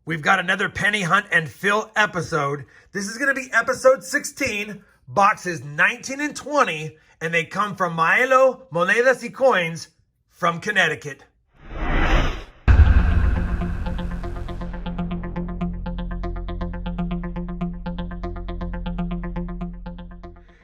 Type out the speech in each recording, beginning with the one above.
We've got another penny hunt and fill episode. This is going to be episode 16, boxes 19 and 20, and they come from Maelo Monedas y Coins from Connecticut.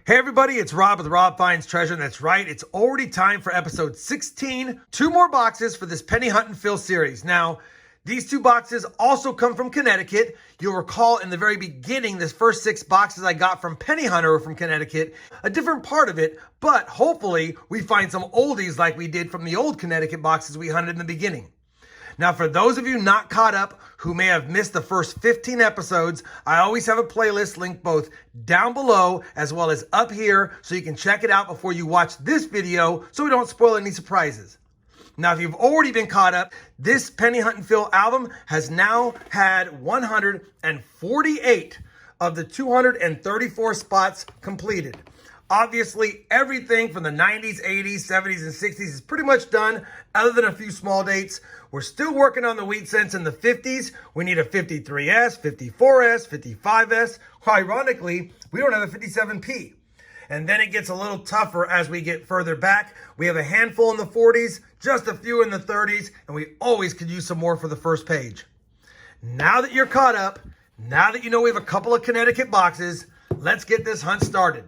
Hey everybody, it's Rob with Rob Finds Treasure, and that's right, it's already time for episode 16. 2 more boxes for this penny hunt and fill series. Now, these 2 boxes also come from Connecticut. You'll recall in the very beginning, this first 6 boxes I got from Penny Hunter from Connecticut, a different part of it, but hopefully we find some oldies like we did from the old Connecticut boxes we hunted in the beginning. Now, for those of you not caught up who may have missed the first 15 episodes, I always have a playlist linked both down below as well as up here so you can check it out before you watch this video so we don't spoil any surprises. Now, if you've already been caught up, this Penny Hunt and Fill album has now had 148 of the 234 spots completed. Obviously, everything from the 90s, 80s, 70s, and 60s is pretty much done, other than a few small dates. We're still working on the wheat cents in the 50s. We need a 53S, 54S, 55S. Ironically, we don't have a 57P. And then it gets a little tougher as we get further back. We have a handful in the 40s, just a few in the 30s, and we always could use some more for the first page. Now that you're caught up, now that you know we have a couple of Connecticut boxes, let's get this hunt started.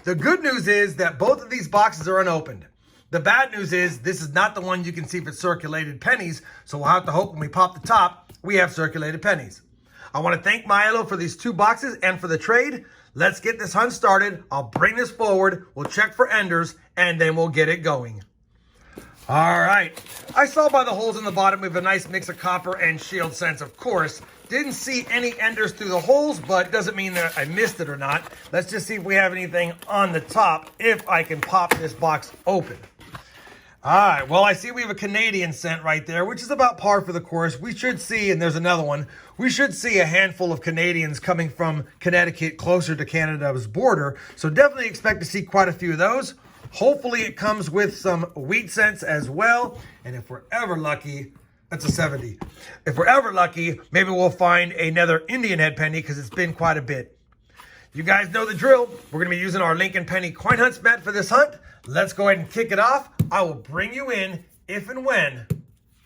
The good news is that both of these boxes are unopened. The bad news is this is not the one you can see for circulated pennies, so we'll have to hope when we pop the top, we have circulated pennies. I want to thank Maelo for these 2 boxes and for the trade. Let's get this hunt started. I'll bring this forward. We'll check for enders, and then we'll get it going. All right. I saw by the holes in the bottom we have a nice mix of copper and shield cents, of course. Didn't see any enders through the holes, but doesn't mean that I missed it or not. Let's just see if we have anything on the top, if I can pop this box open. All right, well, I see we have a Canadian cent right there, which is about par for the course. We should see, and there's another one, we should see a handful of Canadians coming from Connecticut closer to Canada's border. So definitely expect to see quite a few of those. Hopefully it comes with some wheat cents as well. And if we're ever lucky, that's a 70. If we're ever lucky, maybe we'll find another Indian head penny because it's been quite a bit. You guys know the drill. We're going to be using our Lincoln Penny Coin Hunt bet for this hunt. Let's go ahead and kick it off. I will bring you in if and when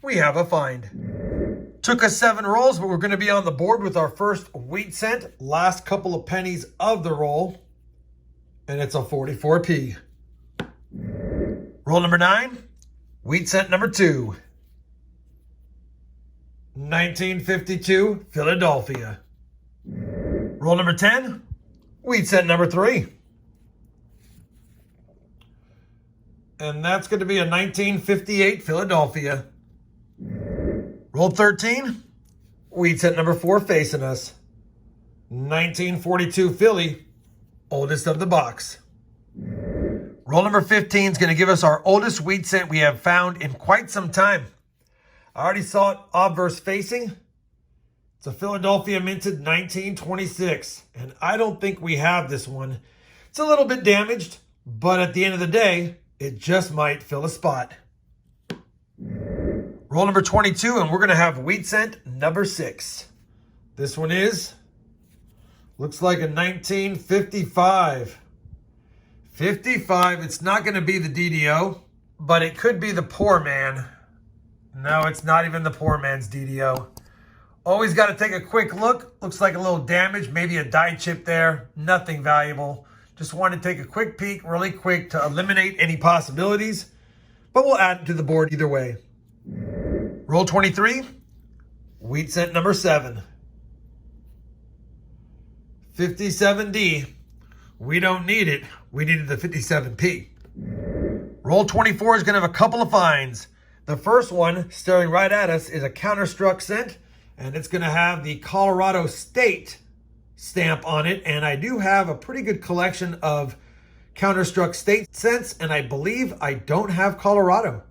we have a find. Took us 7 rolls, but we're going to be on the board with our first wheat cent. Last couple of pennies of the roll. And it's a 44p. Roll number 9. Wheat cent number 2. 1952, Philadelphia. Roll number 10. Wheat cent number 3. And that's going to be a 1958 Philadelphia. Roll 13. Wheat cent number 4 facing us. 1942 Philly, oldest of the box. Roll number 15 is going to give us our oldest wheat cent we have found in quite some time. I already saw it obverse facing. It's a Philadelphia minted 1926. And I don't think we have this one. It's a little bit damaged, but at the end of the day, it just might fill a spot. Roll number 22, and we're going to have wheat cent number 6. This one looks like a 1955. 55, it's not going to be the DDO, but it could be the poor man. No, it's not even the poor man's DDO. Always got to take a quick look. Looks like a little damage, maybe a die chip there. Nothing valuable. Just wanted to take a quick peek, really quick, to eliminate any possibilities. But we'll add it to the board either way. Roll 23. Wheat cent number 7. 57D. We don't need it. We needed the 57P. Roll 24 is going to have a couple of finds. The first one, staring right at us, is a counterstruck cent. And it's going to have the Colorado State stamp on it, and I do have a pretty good collection of counterstruck state cents, and I believe I don't have Colorado.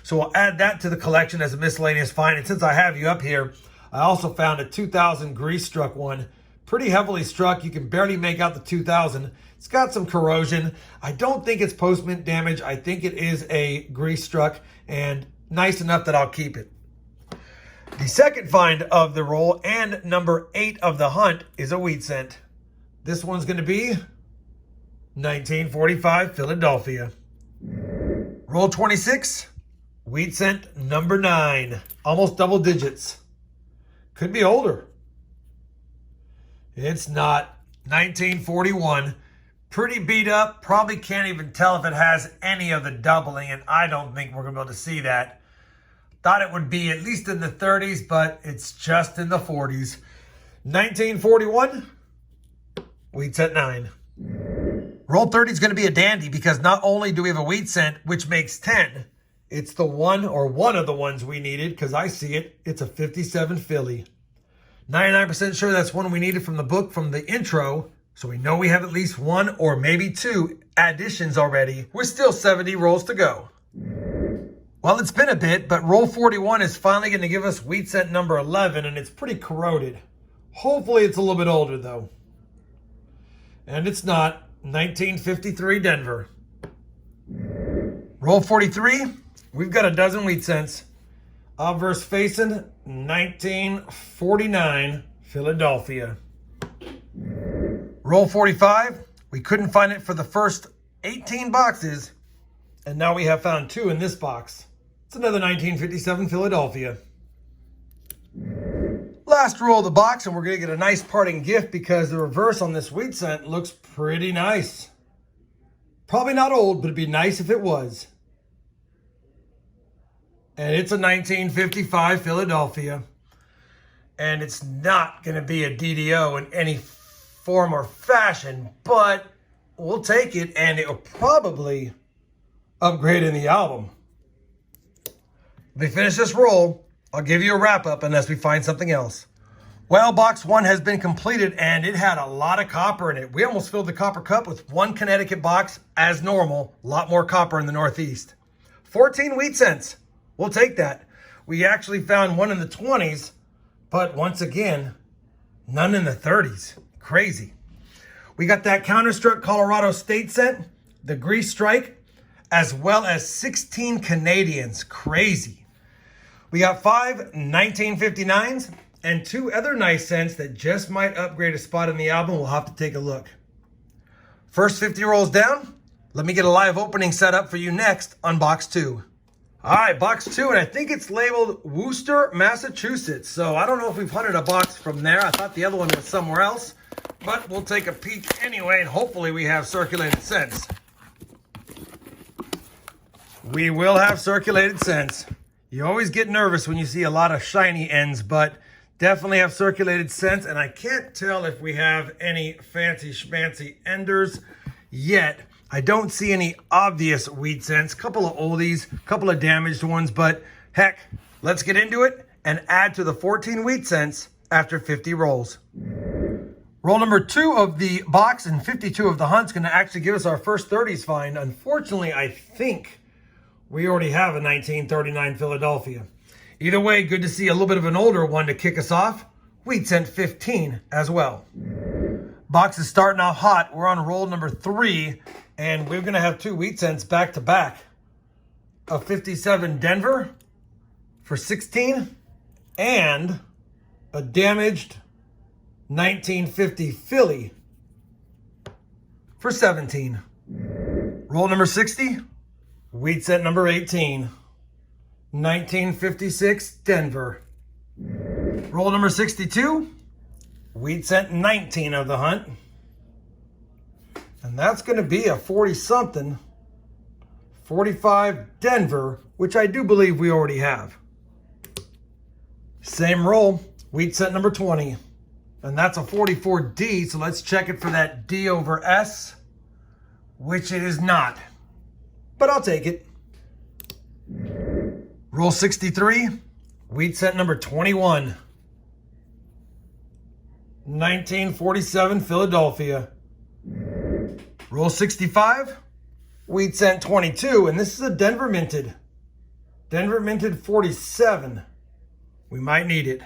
So we'll add that to the collection as a miscellaneous find. And since I have you up here, I also found a 2000 grease struck one. Pretty heavily struck. You can barely make out the 2000. It's got some corrosion. I don't think it's post-mint damage. I think it is a grease struck, and nice enough that I'll keep it. The second find of the roll and number 8 of the hunt is a wheat cent. This one's going to be 1945 Philadelphia. Roll 26, wheat cent number 9. Almost double digits. Could be older. It's not. 1941. Pretty beat up. Probably can't even tell if it has any of the doubling, and I don't think we're going to be able to see that. Thought it would be at least in the 30s, but it's just in the 40s. 1941, wheat cent 9. Roll 30 is going to be a dandy because not only do we have a wheat cent, which makes 10, it's the one of the ones we needed because I see it. It's a 57 Philly. 99% sure that's one we needed from the book from the intro. So we know we have at least 1 or maybe 2 additions already. We're still 70 rolls to go. Well, it's been a bit, but roll 41 is finally going to give us wheat cent number 11, and it's pretty corroded. Hopefully it's a little bit older, though. And it's not. 1953 Denver. Roll 43. We've got a dozen wheat cents. Obverse facing 1949 Philadelphia. Roll 45. We couldn't find it for the first 18 boxes, and now we have found 2 in this box. It's another 1957 Philadelphia. Last roll of the box, and we're going to get a nice parting gift because the reverse on this wheat cent looks pretty nice. Probably not old, but it'd be nice if it was. And it's a 1955 Philadelphia. And it's not going to be a DDO in any form or fashion, but we'll take it, and it will probably upgrade in the album. If we finish this roll, I'll give you a wrap-up unless we find something else. Well, box 1 has been completed, and it had a lot of copper in it. We almost filled the copper cup with 1 Connecticut box as normal. A lot more copper in the Northeast. 14 wheat cents. We'll take that. We actually found 1 in the 20s, but once again, none in the 30s. Crazy. We got that Counterstruck Colorado State cent, the Grease Strike, as well as 16 Canadians. Crazy. We got 5 1959s and 2 other nice cents that just might upgrade a spot in the album. We'll have to take a look. First 50 rolls down. Let me get a live opening set up for you next on box 2. All right, box 2, and I think it's labeled Worcester, Massachusetts. So I don't know if we've hunted a box from there. I thought the other one was somewhere else, but we'll take a peek anyway, and hopefully we have circulated cents. We will have circulated cents. You always get nervous when you see a lot of shiny ends, but definitely have circulated cents, and I can't tell if we have any fancy schmancy enders yet. I don't see any obvious wheat cents, couple of oldies, couple of damaged ones, but heck, let's get into it and add to the 14 wheat cents after 50 rolls. Roll number 2 of the box and 52 of the hunt's going to actually give us our first 30s find. Unfortunately, I think we already have a 1939 Philadelphia. Either way, good to see a little bit of an older one to kick us off. Wheat cent 15 as well. Box is starting off hot. We're on roll number 3, and we're going to have 2 wheat cents back to back. A 57 Denver for 16 and a damaged 1950 Philly for 17. Roll number 60, wheat cent number 18, 1956 Denver. Roll number 62, wheat cent 19 of the hunt. And that's going to be a 40-something, 45 Denver, which I do believe we already have. Same roll, wheat cent number 20. And that's a 44D, so let's check it for that D over S, which it is not. But I'll take it. Roll 63, wheat cent number 21. 1947 Philadelphia. Roll 65, wheat cent 22, and this is a Denver minted. Denver minted 47. We might need it.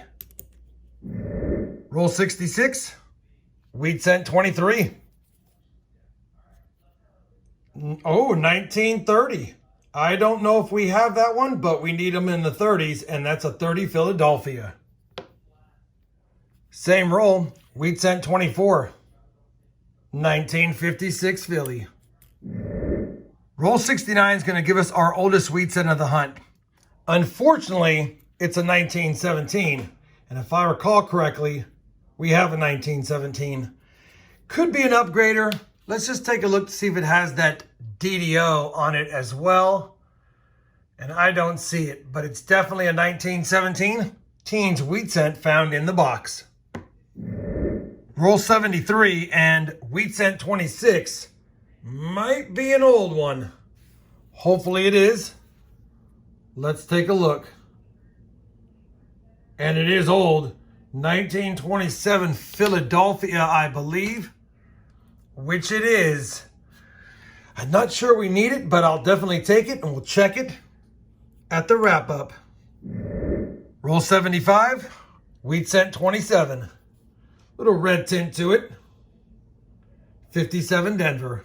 Roll 66, wheat cent 23. Oh, 1930. I don't know if we have that one, but we need them in the 30s, and that's a 30 Philadelphia. Same roll, wheat cent 24, 1956 Philly. Roll 69 is going to give us our oldest wheat cent of the hunt. Unfortunately, it's a 1917, and if I recall correctly, we have a 1917. Could be an upgrader. Let's just take a look to see if it has that DDO on it as well. And I don't see it, but it's definitely a 1917 teens wheat cent found in the box. Roll 73 and wheat cent 26 might be an old one. Hopefully it is. Let's take a look. And it is old. 1927 Philadelphia, I believe. Which it is. I'm not sure we need it, but I'll definitely take it and we'll check it at the wrap up. Roll 75, wheat cent 27. Little red tint to it. 57 Denver.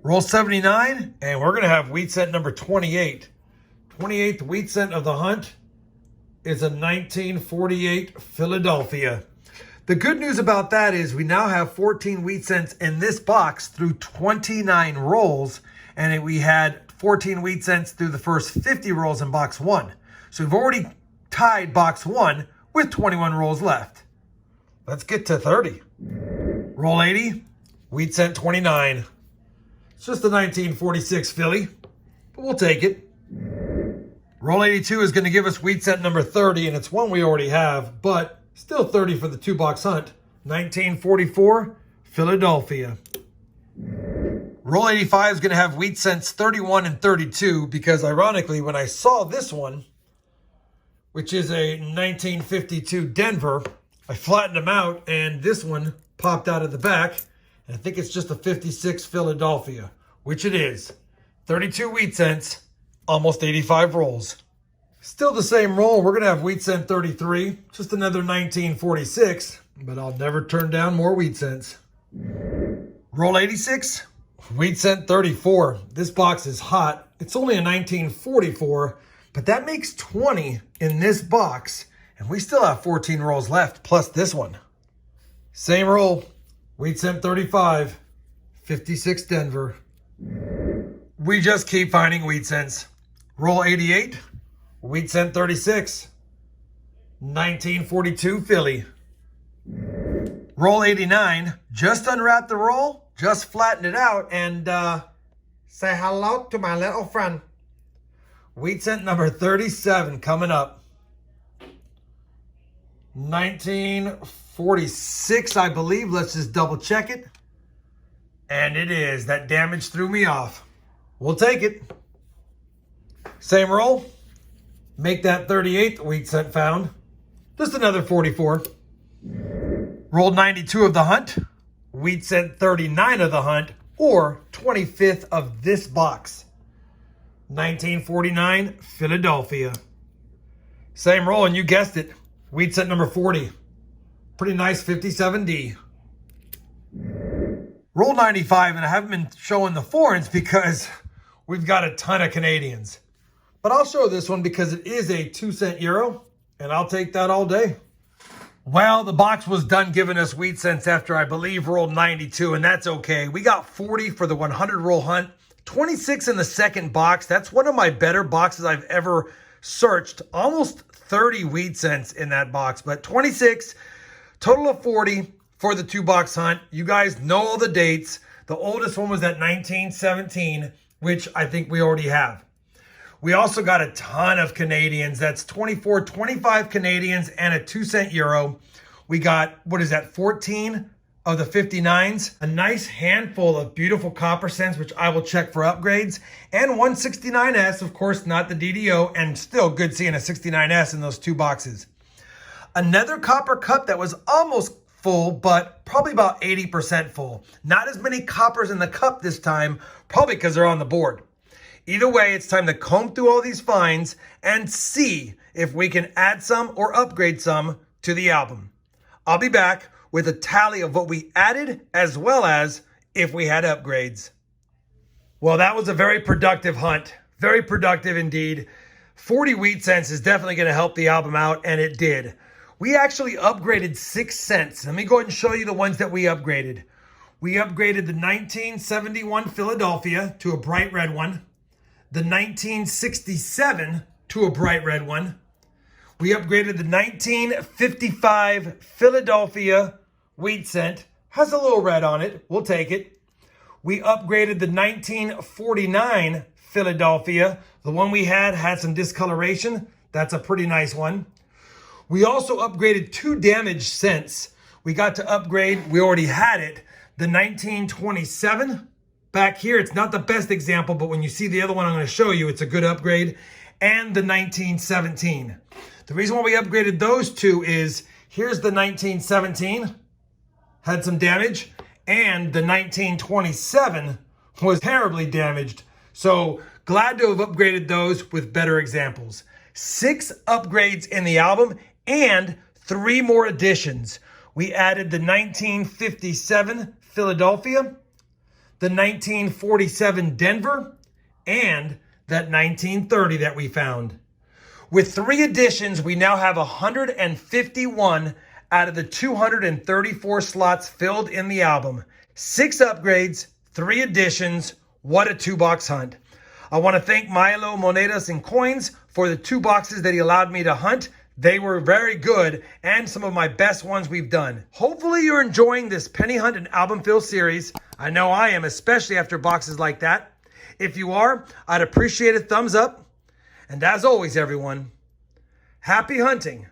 Roll 79, and we're going to have wheat cent number 28. 28th wheat cent of the hunt is a 1948 Philadelphia. The good news about that is we now have 14 wheat cents in this box through 29 rolls, and we had 14 wheat cents through the first 50 rolls in box 1. So we've already tied box 1 with 21 rolls left. Let's get to 30. Roll 80, wheat cent 29. It's just a 1946 Philly, but we'll take it. Roll 82 is going to give us wheat cent number 30, and it's one we already have, but still 30 for the 2-box hunt. 1944 Philadelphia. Roll 85 is going to have wheat cents 31 and 32 because ironically, when I saw this one, which is a 1952 Denver, I flattened them out and this one popped out of the back. And I think it's just a 56 Philadelphia, which it is. 32 wheat cents, almost 85 rolls. Still the same roll. We're going to have wheat cent 33, just another 1946, but I'll never turn down more wheat cents. Roll 86, wheat cent 34. This box is hot. It's only a 1944, but that makes 20 in this box, and we still have 14 rolls left, plus this one. Same roll, wheat cent 35, 56 Denver. We just keep finding wheat cents. Roll 88, wheat cent 36, 1942 Philly. Roll 89, just unwrap the roll, just flatten it out, and say hello to my little friend. Wheat cent number 37 coming up. 1946, I believe. Let's just double check it. And it is. That damage threw me off. We'll take it. Same roll. Make that 38th wheat cent found. Just another 44. Roll 92 of the hunt. Wheat cent 39 of the hunt. Or 25th of this box. 1949 Philadelphia. Same roll, and you guessed it. Wheat cent number 40. Pretty nice 57D. Roll 95, and I haven't been showing the foreigns because we've got a ton of Canadians. But I'll show this one because it is a 2-cent euro, and I'll take that all day. Well, the box was done giving us wheat cents after I believe rolled 92, and that's okay. We got 40 for the 100 roll hunt, 26 in the second box. That's one of my better boxes I've ever searched. Almost 30 wheat cents in that box, but 26, total of 40 for the 2-box hunt. You guys know all the dates. The oldest one was at 1917, which I think we already have. We also got a ton of Canadians. That's 24, 25 Canadians and a 2-cent euro. We got, 14 of the 59s. A nice handful of beautiful copper cents, which I will check for upgrades. And 169S, of course, not the DDO, and still good seeing a 69S in those 2 boxes. Another copper cup that was almost full, but probably about 80% full. Not as many coppers in the cup this time, probably because they're on the board. Either way, it's time to comb through all these finds and see if we can add some or upgrade some to the album. I'll be back with a tally of what we added as well as if we had upgrades. Well, that was a very productive hunt. Very productive indeed. 40 wheat cents is definitely going to help the album out, and it did. We actually upgraded 6 cents. Let me go ahead and show you the ones that we upgraded. We upgraded the 1971 Philadelphia to a bright red one. The 1967 to a bright red one. We upgraded the 1955 Philadelphia wheat cent. Has a little red on it. We'll take it. We upgraded the 1949 Philadelphia. The one we had some discoloration. That's a pretty nice one. We also upgraded 2 damaged cents. We got to upgrade, we already had it, the 1927. Back here, it's not the best example, but when you see the other one I'm going to show you, it's a good upgrade. And the 1917. The reason why we upgraded those two is, here's the 1917, had some damage, and the 1927 was terribly damaged. So glad to have upgraded those with better examples. 6 upgrades in the album and 3 more additions. We added the 1957 Philadelphia, the 1947 Denver, and that 1930 that we found. With 3 additions, we now have 151 out of the 234 slots filled in the album. 6 upgrades, 3 additions. What a 2-box hunt. I want to thank Milo Monedas and Coins for the 2 boxes that he allowed me to hunt. They were very good and some of my best ones we've done. Hopefully you're enjoying this penny hunt and album fill series. I know I am, especially after boxes like that. If you are, I'd appreciate a thumbs up. And as always, everyone, happy hunting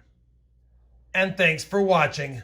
and thanks for watching.